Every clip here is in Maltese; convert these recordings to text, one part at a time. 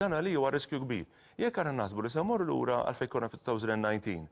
Dan li huwa riskju kbir. Jekk aħna naħsbu li se mmorru lura għal fejn konna fit-2019,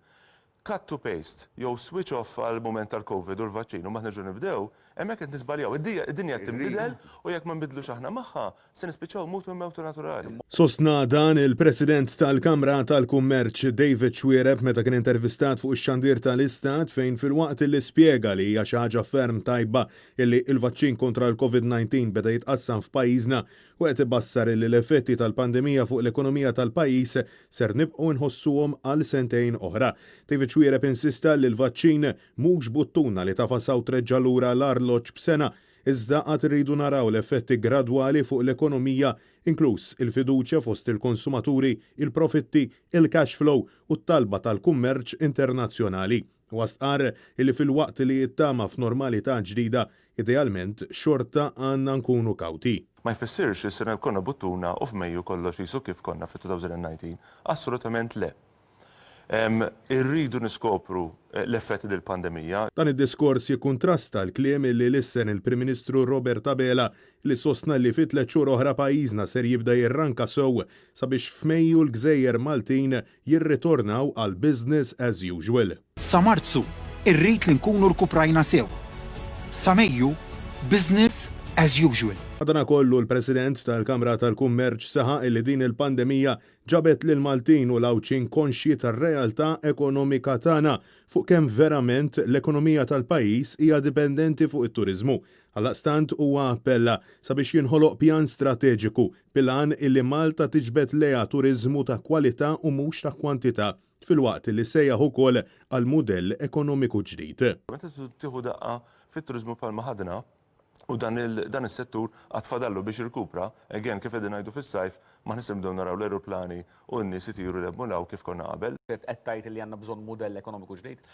cut to paste, jew switch off għal moment tal-Covid u l-vaċċin u maħna ġu nibdew, hemmhekk qed nisbaljaw. Id-dinja qed tinbidel u jekk ma nbidlux aħna magħha se nispiċċaw mut minn mewtu naturali. Sostna dan il-President tal-Kamra tal-Kummerċ David Xwiereb meta kien intervistat fuq ix-xandir tal-Istat fejn fil-waqt li spjega li hija xi ħaġa ferm tajba illi il-vaċċin kontra l-COVID-19 beda jitqassam f'pajjiżna u qed ibassar li l-effetti tal-pandemija fuq l-ekonomija tal-pajjiż ser nibqgħu nħossuhom għal sentejn oħra. David Xwiereb insista li l-vaċċin mhux buttuna li tafasaw treġġa lura l-arloġġ b'sena, iżda qatt iridu naraw l-effetti gradwali fuq l-ekonomija, inkluż il-fiduċja fost il-konsumaturi, il-profitti, il-cash flow u t-talba tal-kummerċ internazzjonali. Wastqar li fil-waqt li jittama f'normalità ġdida, idealment xorta għandna nkunu kawti. Ma jfissirx li se konna buttuna u f'Mejju kollox jisu kif konna fit-2019. Assolutament le. Irridu niskopru l-effetti del-pandemija. Dan id-diskors jikkuntrasta l-kliem li lissen il-Prim Ministru Robert Abela li sostna li fit tliet xhur oħra pajjiżna ser jibda jirranka sew sabiex f'Mejju l-Gżejjer Maltin jirritornaw għal business as usual. Sa Marzu irrid li nkunu rkuprajna sew. Sa Mejju business as usual. Għadana kollu l-President tal-Kamra tal-Kummerċ saħaq li din il-pandemija ġabet lil Maltin u l-Awċin konxji tar-realtà ekonomika tagħna fuq kemm verament l-ekonomija tal-pajjiż hija dipendenti fuq it-turiżmu. Għaldaqstant huwa appella sabiex jinħoloq pjan strateġiku bil-għan illi Malta tiġbed leha turiżmu ta' kwalità u mhux ta' kwantità fil-waqt li sejjaħ ukoll għal mudell ekonomiku ġdid. Meta tieħu daqqa fit-turiżmu bħalma ħadna, u dan is-settur għatfadallu biex irkupra, again kif qegħdin ngħidu fis-sajf, ma nisimdew naraw l-aeroplani u n-nies itiru l-emmulaw kif konna qabel. Qed tajt li għandna bżonn mudell ekonomiku ġdid?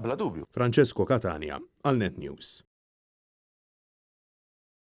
Bla dubju. Francesco Catania, għal Net News.